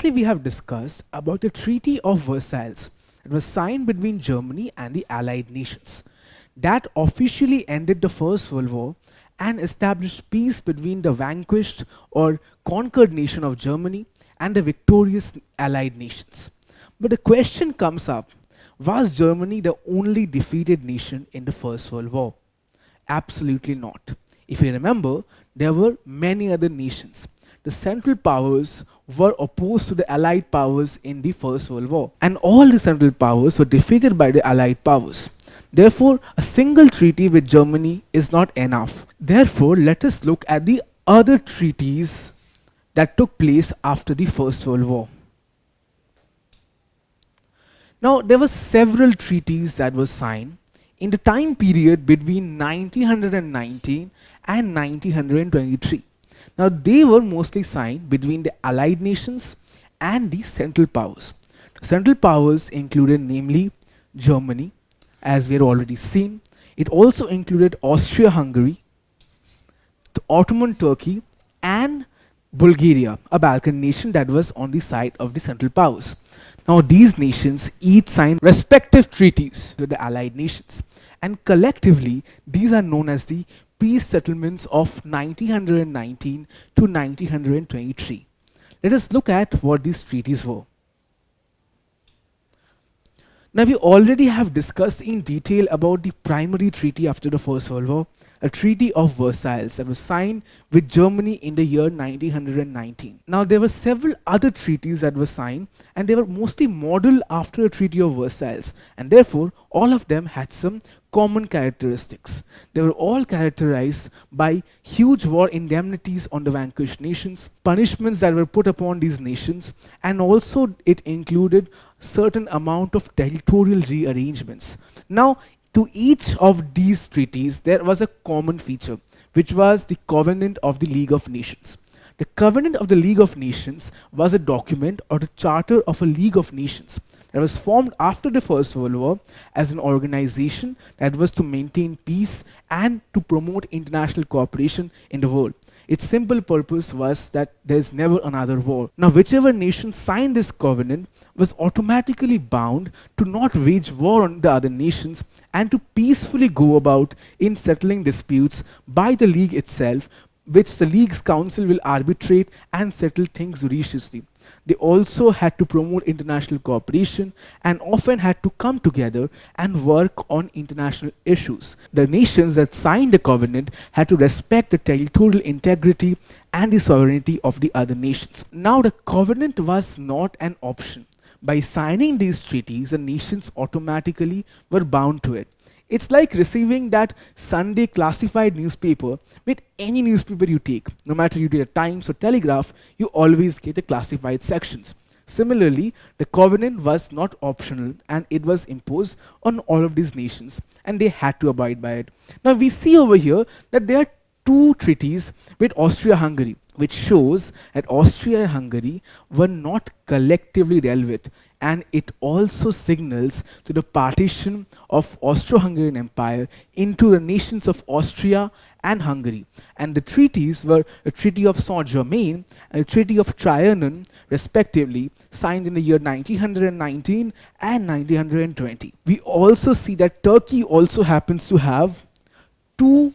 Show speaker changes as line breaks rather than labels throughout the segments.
Previously, we have discussed about the Treaty of Versailles. It was signed between Germany and the Allied nations. That officially ended the First World War and established peace between the vanquished or conquered nation of Germany and the victorious Allied nations. But the question comes up, was Germany the only defeated nation in the First World War? Absolutely not. If you remember, there were many other nations. The Central Powers were opposed to the Allied powers in the First World War, and all the Central Powers were defeated by the Allied powers. Therefore, a single treaty with Germany is not enough. Therefore, let us look at the other treaties that took place after the First World War. Now, there were several treaties that were signed in the time period between 1919 and 1923. Now, they were mostly signed between the Allied nations and the Central Powers. The Central Powers included namely Germany, as we had already seen. It also included Austria-Hungary, the Ottoman Turkey, and Bulgaria, a Balkan nation that was on the side of the Central Powers. Now, these nations each signed respective treaties with the Allied nations, and collectively, these are known as the peace settlements of 1919 to 1923. Let us look at what these treaties were. Now, we already have discussed in detail about the primary treaty after the First World War, a Treaty of Versailles that was signed with Germany in the year 1919. Now, there were several other treaties that were signed, and they were mostly modeled after a Treaty of Versailles, and therefore, all of them had some common characteristics. They were all characterized by huge war indemnities on the vanquished nations, punishments that were put upon these nations, and also it included certain amount of territorial rearrangements. Now, to each of these treaties, there was a common feature, which was the Covenant of the League of Nations. The Covenant of the League of Nations was a document or the charter of a League of Nations that was formed after the First World War as an organization that was to maintain peace and to promote international cooperation in the world. Its simple purpose was that there is never another war. Now, whichever nation signed this covenant was automatically bound to not wage war on the other nations and to peacefully go about in settling disputes by the League itself, which the League's council will arbitrate and settle things judiciously. They also had to promote international cooperation and often had to come together and work on international issues. The nations that signed the covenant had to respect the territorial integrity and the sovereignty of the other nations. Now, the covenant was not an option. By signing these treaties, the nations automatically were bound to it. It's like receiving that Sunday classified newspaper with any newspaper you take. No matter you take Times or Telegraph, you always get the classified sections. Similarly, the covenant was not optional and it was imposed on all of these nations and they had to abide by it. Now, we see over here that there are two treaties with Austria-Hungary, which shows that Austria-Hungary were not collectively dealt with, and it also signals to the partition of Austro-Hungarian Empire into the nations of Austria and Hungary. And the treaties were the Treaty of Saint-Germain and the Treaty of Trian, respectively, signed in the year 1919 and 1920. We also see that Turkey also happens to have two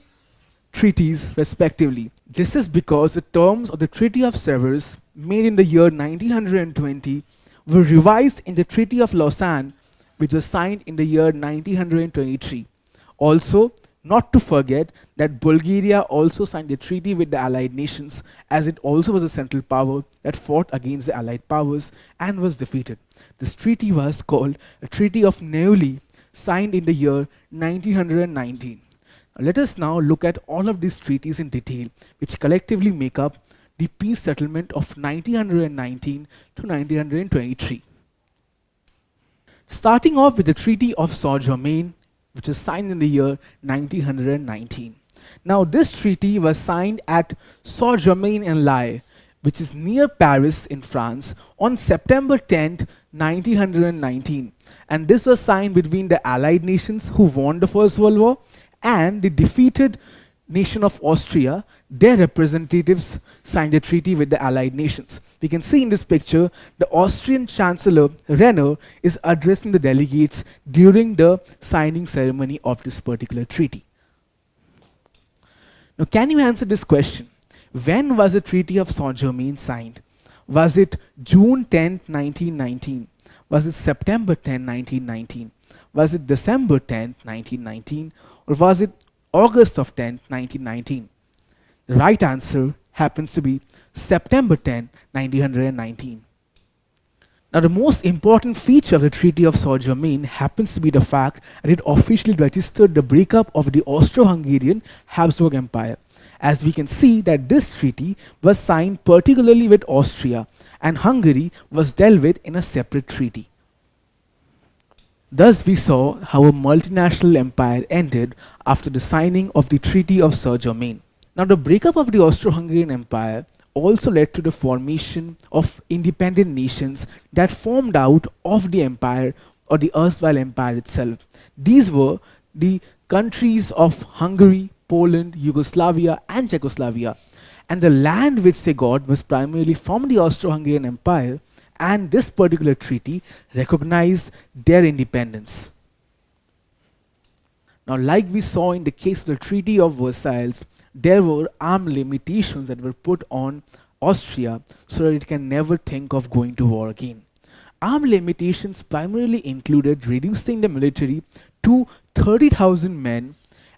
treaties respectively. This is because the terms of the Treaty of Sevres, made in the year 1920, were revised in the Treaty of Lausanne, which was signed in the year 1923. Also, not to forget that Bulgaria also signed the treaty with the Allied nations, as it also was a central power that fought against the Allied powers and was defeated. This treaty was called a Treaty of Neuilly, signed in the year 1919. Let us now look at all of these treaties in detail, which collectively make up the peace settlement of 1919 to 1923. Starting off with the Treaty of Saint-Germain, which was signed in the year 1919. Now, this treaty was signed at Saint-Germain-en-Laye, which is near Paris in France, on September 10th, 1919. And this was signed between the Allied nations who won the First World War and the defeated nation of Austria, their representatives signed a treaty with the allied nations. We can see in this picture the Austrian Chancellor Renner is addressing the delegates during the signing ceremony of this particular treaty. Now, can you answer this question? When was the Treaty of Saint-Germain signed? Was it June 10th, 1919? Was it September 10th, 1919? Was it December 10th, 1919? Or was it August 10th, 1919? The right answer happens to be September 10th, 1919. Now, the most important feature of the Treaty of Saint-Germain happens to be the fact that it officially registered the breakup of the Austro-Hungarian Habsburg Empire. As we can see that this treaty was signed particularly with Austria, and Hungary was dealt with in a separate treaty. Thus, we saw how a multinational empire ended after the signing of the Treaty of Saint-Germain. Now, the breakup of the Austro-Hungarian Empire also led to the formation of independent nations that formed out of the empire or the erstwhile empire itself. These were the countries of Hungary, Poland, Yugoslavia, and Czechoslovakia. And the land which they got was primarily from the Austro-Hungarian Empire, and this particular treaty recognized their independence. Now, like we saw in the case of the Treaty of Versailles, there were armed limitations that were put on Austria so that it can never think of going to war again. Armed limitations primarily included reducing the military to 30,000 men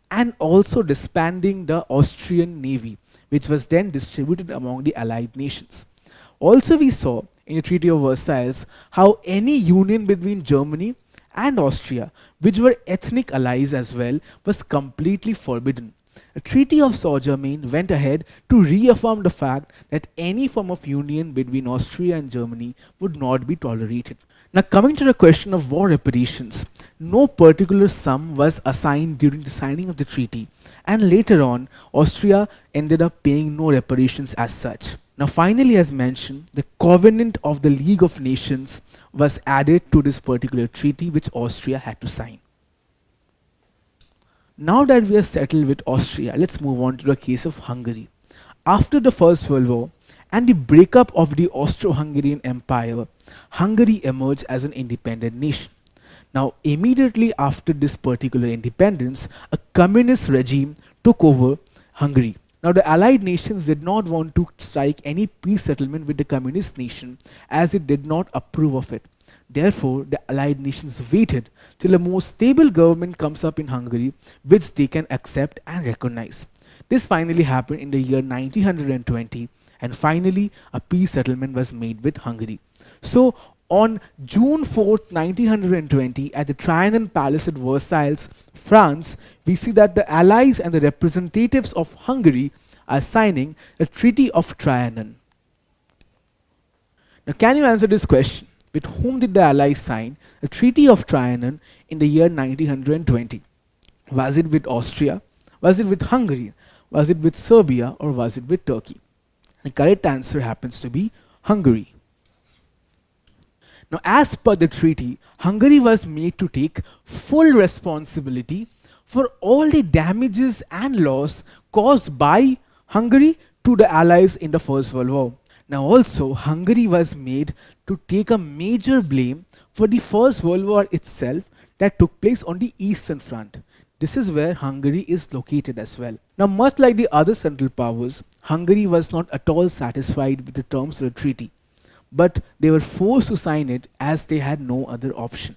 and also disbanding the Austrian navy, which was then distributed among the allied nations. Also, we saw in the Treaty of Versailles how any union between Germany and Austria, which were ethnic allies as well, was completely forbidden. The Treaty of Saint-Germain went ahead to reaffirm the fact that any form of union between Austria and Germany would not be tolerated. Now, coming to the question of war reparations, no particular sum was assigned during the signing of the treaty, and later on, Austria ended up paying no reparations as such. Now, finally, as mentioned, the Covenant of the League of Nations was added to this particular treaty which Austria had to sign. Now that we are settled with Austria, let's move on to the case of Hungary. After the First World War and the breakup of the Austro-Hungarian Empire, Hungary emerged as an independent nation. Now, immediately after this particular independence, a communist regime took over Hungary. Now, the allied nations did not want to strike any peace settlement with the communist nation as it did not approve of it. Therefore, the allied nations waited till a more stable government comes up in Hungary, which they can accept and recognize. This finally happened in the year 1920, and finally a peace settlement was made with Hungary. So, on June 4th, 1920, at the Trian Palace at Versailles, France, we see that the allies and the representatives of Hungary are signing a Treaty of Trianon. Now, can you answer this question? With whom did the allies sign the Treaty of Trianon in the year 1920? Was it with Austria? Was it with Hungary? Was it with Serbia? Or was it with Turkey? The correct answer happens to be Hungary. Now, as per the treaty, Hungary was made to take full responsibility for all the damages and loss caused by Hungary to the allies in the First World War. Now, also, Hungary was made to take a major blame for the First World War itself that took place on the Eastern Front. This is where Hungary is located as well. Now, much like the other Central Powers, Hungary was not at all satisfied with the terms of the treaty, but they were forced to sign it as they had no other option.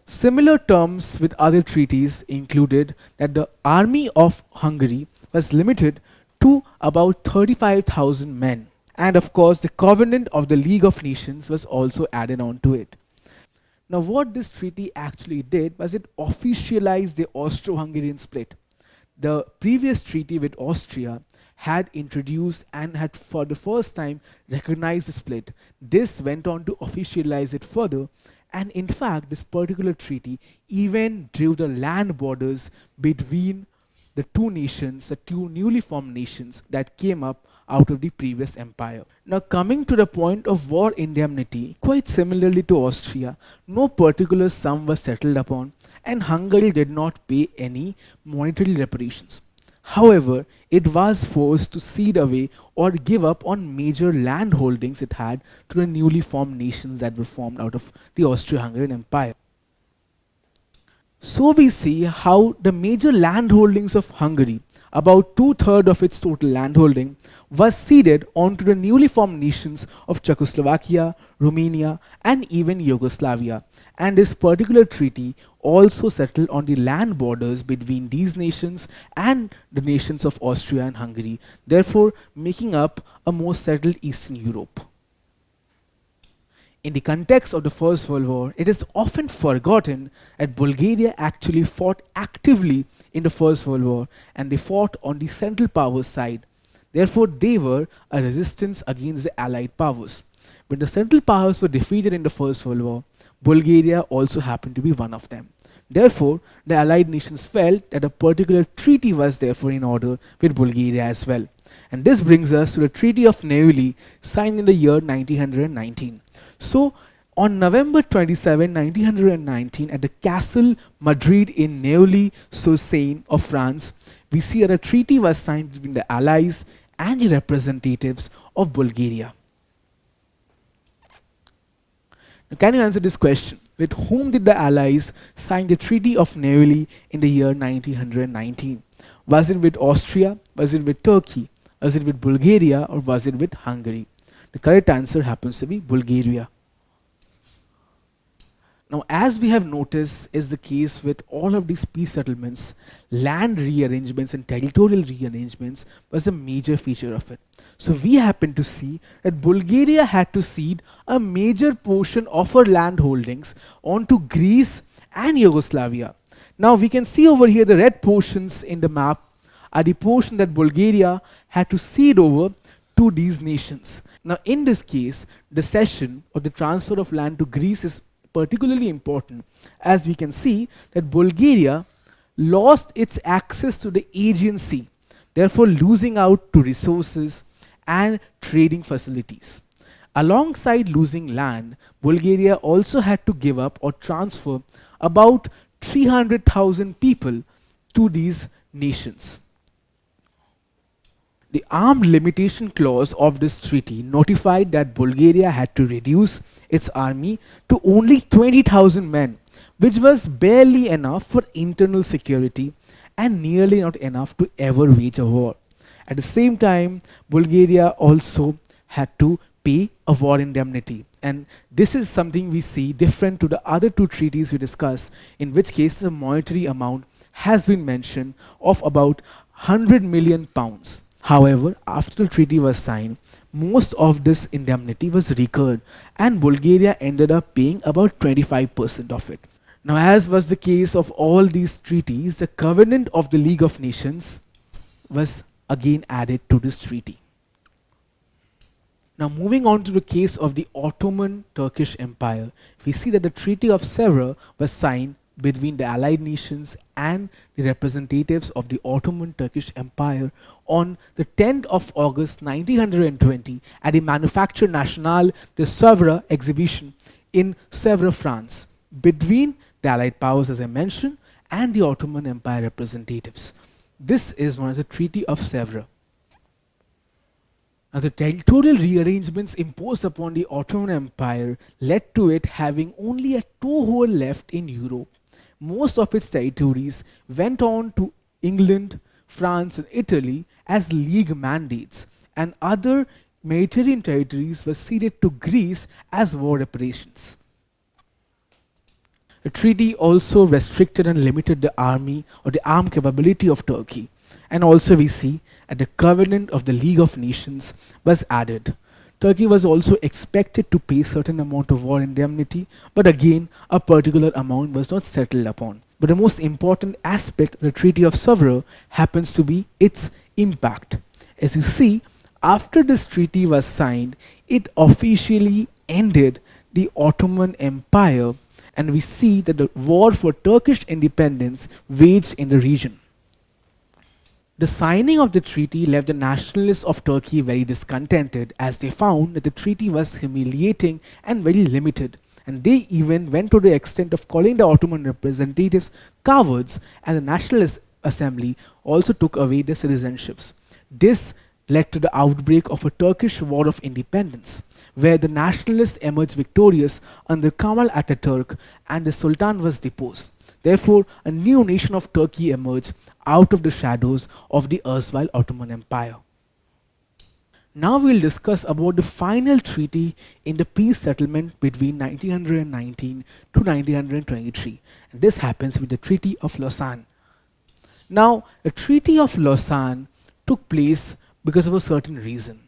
Similar terms with other treaties included that the army of Hungary was limited to about 35,000 men. And of course, the Covenant of the League of Nations was also added on to it. Now, what this treaty actually did was it officialized the Austro-Hungarian split. The previous treaty with Austria had introduced and had for the first time recognized the split. This went on to officialize it further, and in fact, this particular treaty even drew the land borders between the two nations, the two newly formed nations that came up out of the previous empire. Now, coming to the point of war indemnity, quite similarly to Austria, no particular sum was settled upon, and Hungary did not pay any monetary reparations. However, it was forced to cede away or give up on major land holdings it had to the newly formed nations that were formed out of the Austro-Hungarian Empire. So we see how the major landholdings of Hungary, about two-thirds of its total landholding, was ceded onto the newly formed nations of Czechoslovakia, Romania, and even Yugoslavia. And this particular treaty also settled on the land borders between these nations and the nations of Austria and Hungary, therefore making up a more settled Eastern Europe. In the context of the First World War, it is often forgotten that Bulgaria actually fought actively in the First World War, and they fought on the Central Powers side. Therefore, they were a resistance against the Allied powers. When the Central Powers were defeated in the First World War, Bulgaria also happened to be one of them. Therefore, the Allied nations felt that a particular treaty was therefore in order with Bulgaria as well. And this brings us to the Treaty of Neuilly, signed in the year 1919. So, on November 27, 1919, at the Castle Madrid in Neuilly-sur-Seine of France, we see that a treaty was signed between the Allies and the representatives of Bulgaria. Now, can you answer this question? With whom did the Allies sign the Treaty of Neuilly in the year 1919? Was it with Austria? Was it with Turkey? Was it with Bulgaria? Or was it with Hungary? The correct answer happens to be Bulgaria. Now, as we have noticed is the case with all of these peace settlements, land rearrangements and territorial rearrangements was a major feature of it. So we happen to see that Bulgaria had to cede a major portion of her land holdings onto Greece and Yugoslavia. Now we can see over here the red portions in the map are the portion that Bulgaria had to cede over to these nations. Now in this case, the cession or the transfer of land to Greece is particularly important, as we can see that Bulgaria lost its access to the Aegean Sea, therefore losing out to resources and trading facilities. Alongside losing land, Bulgaria also had to give up or transfer about 300,000 people to these nations. The armed limitation clause of this treaty notified that Bulgaria had to reduce its army to only 20,000 men, which was barely enough for internal security and nearly not enough to ever wage a war. At the same time, Bulgaria also had to pay a war indemnity, and this is something we see different to the other two treaties we discussed, in which case the monetary amount has been mentioned of about 100 million pounds. However, after the treaty was signed, most of this indemnity was recurred and Bulgaria ended up paying about 25% of it. Now, as was the case of all these treaties, the Covenant of the League of Nations was again added to this treaty. Now, moving on to the case of the Ottoman Turkish Empire, we see that the Treaty of Sevres was signed between the Allied nations and the representatives of the Ottoman Turkish Empire on the 10th of August 1920 at the Manufacture Nationale de Sevres exhibition in Sevres, France, between the Allied powers, as I mentioned, and the Ottoman Empire representatives. This is known as the Treaty of Sevres. Now, the territorial rearrangements imposed upon the Ottoman Empire led to it having only a toehold left in Europe. Most of its territories went on to England, France, and Italy as League mandates, and other Mediterranean territories were ceded to Greece as war reparations. The treaty also restricted and limited the army or the armed capability of Turkey. And also we see that the Covenant of the League of Nations was added. Turkey was also expected to pay certain amount of war indemnity, but again a particular amount was not settled upon. But the most important aspect of the Treaty of Sevres happens to be its impact. As you see, after this treaty was signed, it officially ended the Ottoman Empire, and we see that the war for Turkish independence waged in the region. The signing of the treaty left the nationalists of Turkey very discontented, as they found that the treaty was humiliating and very limited, And they even went to the extent of calling the Ottoman representatives cowards, and the National Assembly also took away their citizenships. This led to the outbreak of a Turkish war of independence, where the nationalists emerged victorious under Kemal Ataturk and the Sultan was deposed. Therefore, a new nation of Turkey emerged out of the shadows of the erstwhile Ottoman Empire. Now we will discuss about the final treaty in the peace settlement between 1919 to 1923. And this happens with the Treaty of Lausanne. Now, the Treaty of Lausanne took place because of a certain reason.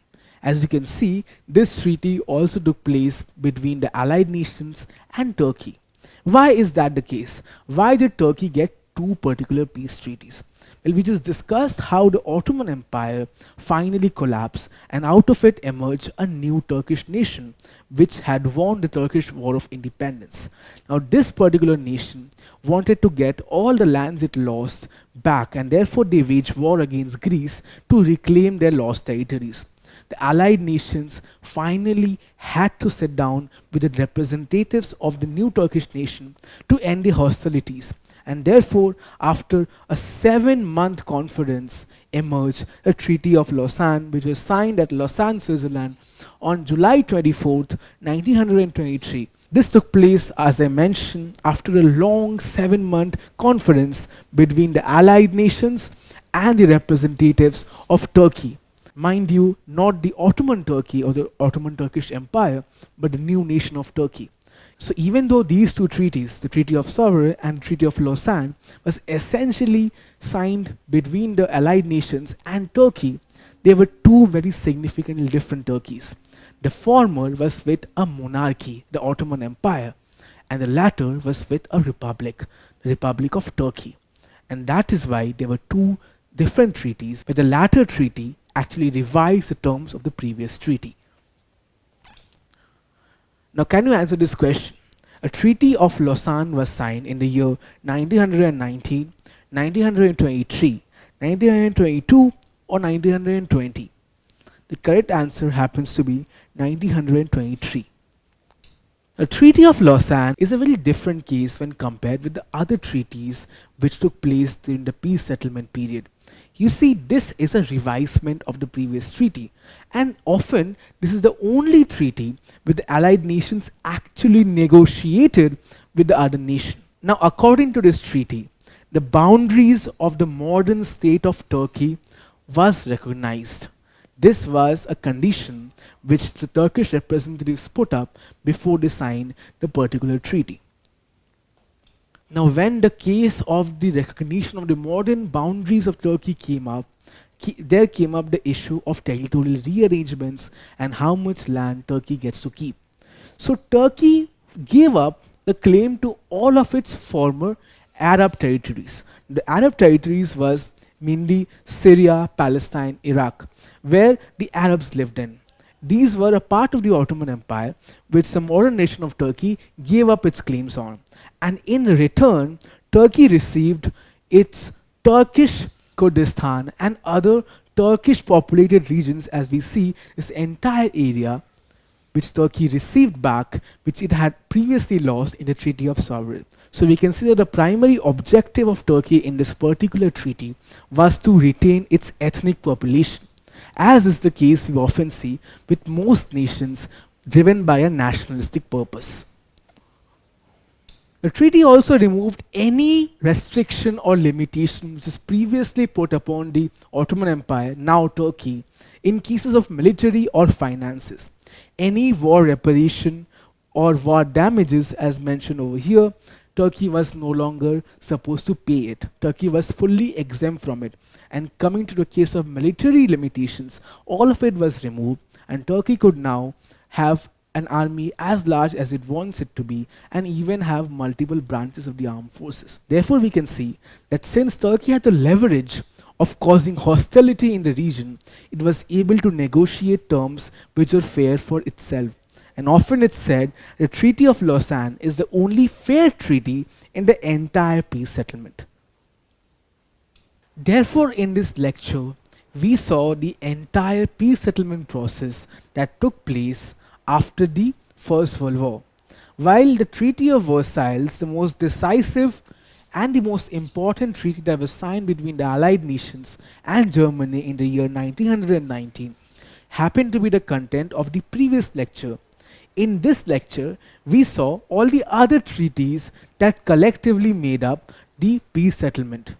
As you can see, this treaty also took place between the allied nations and Turkey. Why is that the case? Why did Turkey get two particular peace treaties? Well, we just discussed how the Ottoman Empire finally collapsed, and out of it emerged a new Turkish nation which had won the Turkish War of Independence. Now, this particular nation wanted to get all the lands it lost back, and therefore they waged war against Greece to reclaim their lost territories. The allied nations finally had to sit down with the representatives of the new Turkish nation to end the hostilities. And therefore, after a 7-month conference emerged a Treaty of Lausanne, which was signed at Lausanne, Switzerland on July 24th, 1923. This took place, as I mentioned, after a long 7-month conference between the allied nations and the representatives of Turkey. Mind you, not the Ottoman Turkey or the Ottoman Turkish Empire, but the new nation of Turkey. So even though these two treaties, the Treaty of Sèvres and the Treaty of Lausanne, was essentially signed between the allied nations and Turkey, they were two very significantly different Turkeys. The former was with a monarchy, the Ottoman Empire, and the latter was with a republic, the Republic of Turkey. And that is why there were two different treaties, where the latter treaty actually revised the terms of the previous treaty. Now, can you answer this question? A Treaty of Lausanne was signed in the year 1919, 1923, 1922, or 1920. The correct answer happens to be 1923. The Treaty of Lausanne is a very different case when compared with the other treaties which took place during the peace settlement period. You see, this is a revisement of the previous treaty, and often this is the only treaty where the allied nations actually negotiated with the other nation. Now, according to this treaty, the boundaries of the modern state of Turkey was recognized. This was a condition which the Turkish representatives put up before they signed the particular treaty. Now, when the case of the recognition of the modern boundaries of Turkey came up, there came up the issue of territorial rearrangements and how much land Turkey gets to keep. So Turkey gave up the claim to all of its former Arab territories. The Arab territories was mainly Syria, Palestine, Iraq, where the Arabs lived in. These were a part of the Ottoman Empire, which the modern nation of Turkey gave up its claims on. And in return, Turkey received its Turkish Kurdistan and other Turkish populated regions, as we see this entire area which Turkey received back, which it had previously lost in the Treaty of Sèvres. So we can see that the primary objective of Turkey in this particular treaty was to retain its ethnic population, as is the case we often see with most nations driven by a nationalistic purpose. The treaty also removed any restriction or limitation which is previously put upon the Ottoman Empire, now Turkey, in cases of military or finances. Any war reparation or war damages, as mentioned over here, Turkey was no longer supposed to pay it. Turkey was fully exempt from it. And coming to the case of military limitations, all of it was removed, and Turkey could now have an army as large as it wants it to be, and even have multiple branches of the armed forces. Therefore, we can see that since Turkey had the leverage of causing hostility in the region, it was able to negotiate terms which were fair for itself. And often it's said the Treaty of Lausanne is the only fair treaty in the entire peace settlement. Therefore, in this lecture, we saw the entire peace settlement process that took place after the First World War. While the Treaty of Versailles, the most decisive and the most important treaty that was signed between the Allied nations and Germany in the year 1919, happened to be the content of the previous lecture. In this lecture, we saw all the other treaties that collectively made up the peace settlement.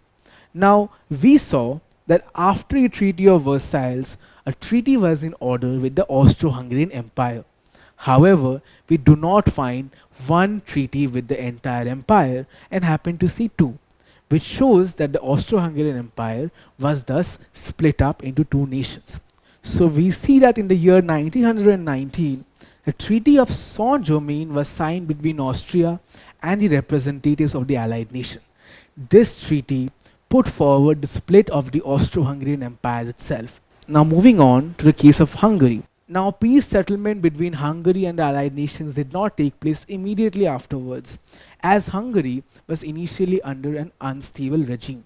Now, we saw that after the Treaty of Versailles, a treaty was in order with the Austro-Hungarian Empire. However, we do not find one treaty with the entire empire and happen to see two, which shows that the Austro-Hungarian Empire was thus split up into two nations. So we see that in the year 1919, the Treaty of Saint-Germain was signed between Austria and the representatives of the Allied nation. This treaty put forward the split of the Austro-Hungarian Empire itself. Now moving on to the case of Hungary. Now peace settlement between Hungary and the Allied nations did not take place immediately afterwards, as Hungary was initially under an unstable regime.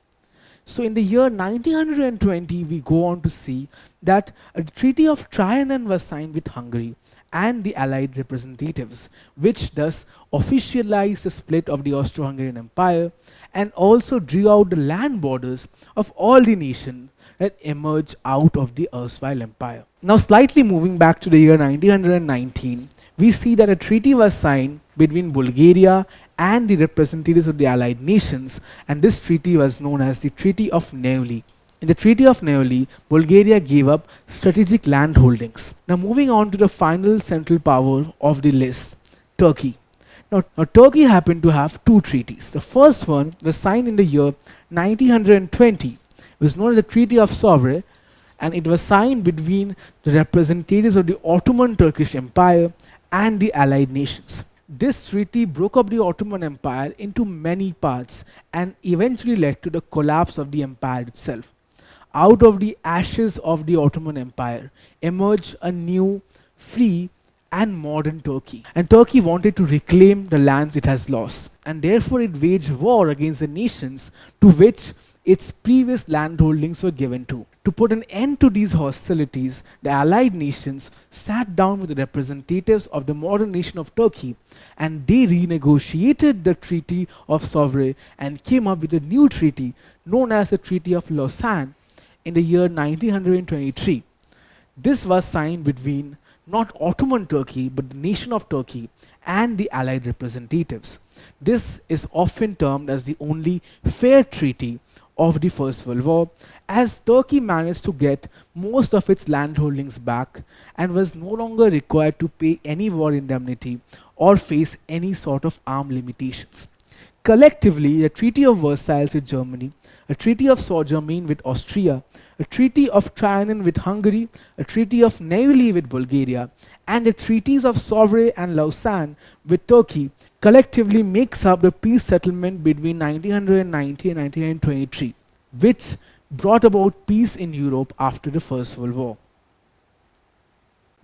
So in the year 1920, we go on to see that a Treaty of Trian was signed with Hungary and the Allied representatives, which thus officialized the split of the Austro-Hungarian Empire and also drew out the land borders of all the nations that emerged out of the erstwhile empire. Now slightly moving back to the year 1919, we see that a treaty was signed between Bulgaria and the representatives of the Allied nations, and this treaty was known as the Treaty of Neuilly. In the Treaty of Neuilly, Bulgaria gave up strategic land holdings. Now moving on to the final central power of the list, Turkey. Now Turkey happened to have two treaties. The first one was signed in the year 1920. It was known as the Treaty of Sovre, and it was signed between the representatives of the Ottoman Turkish Empire and the Allied nations. This treaty broke up the Ottoman Empire into many parts and eventually led to the collapse of the empire itself. Out of the ashes of the Ottoman Empire emerged a new, free and modern Turkey. And Turkey wanted to reclaim the lands it has lost, and therefore it waged war against the nations to which its previous landholdings were given to. To put an end to these hostilities, the Allied nations sat down with the representatives of the modern nation of Turkey, and they renegotiated the Treaty of Sovre and came up with a new treaty known as the Treaty of Lausanne in the year 1923. This was signed between not Ottoman Turkey but the nation of Turkey and the Allied representatives. This is often termed as the only fair treaty of the First World War, as Turkey managed to get most of its landholdings back and was no longer required to pay any war indemnity or face any sort of armed limitations. Collectively, the Treaty of Versailles with Germany, a Treaty of Saint-Germain with Austria, a Treaty of Trian with Hungary, a Treaty of Neuilly with Bulgaria, and the Treaties of Sovre and Lausanne with Turkey collectively makes up the peace settlement between 1990 and 1923, which brought about peace in Europe after the First World War.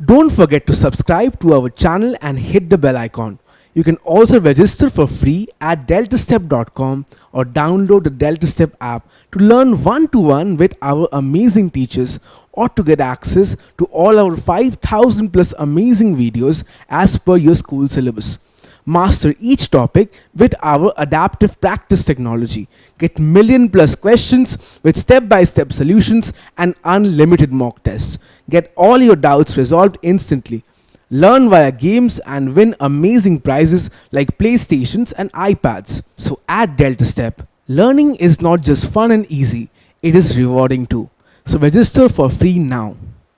Don't forget to subscribe to our channel and hit the bell icon. You can also register for free at DeltaStep.com or download the DeltaStep app to learn one-to-one with our amazing teachers, or to get access to all our 5,000 plus amazing videos as per your school syllabus. Master each topic with our adaptive practice technology. Get million plus questions with step-by-step solutions and unlimited mock tests. Get all your doubts resolved instantly. Learn via games and win amazing prizes like PlayStations and iPads. So at DeltaStep, learning is not just fun and easy, it is rewarding too. So register for free now.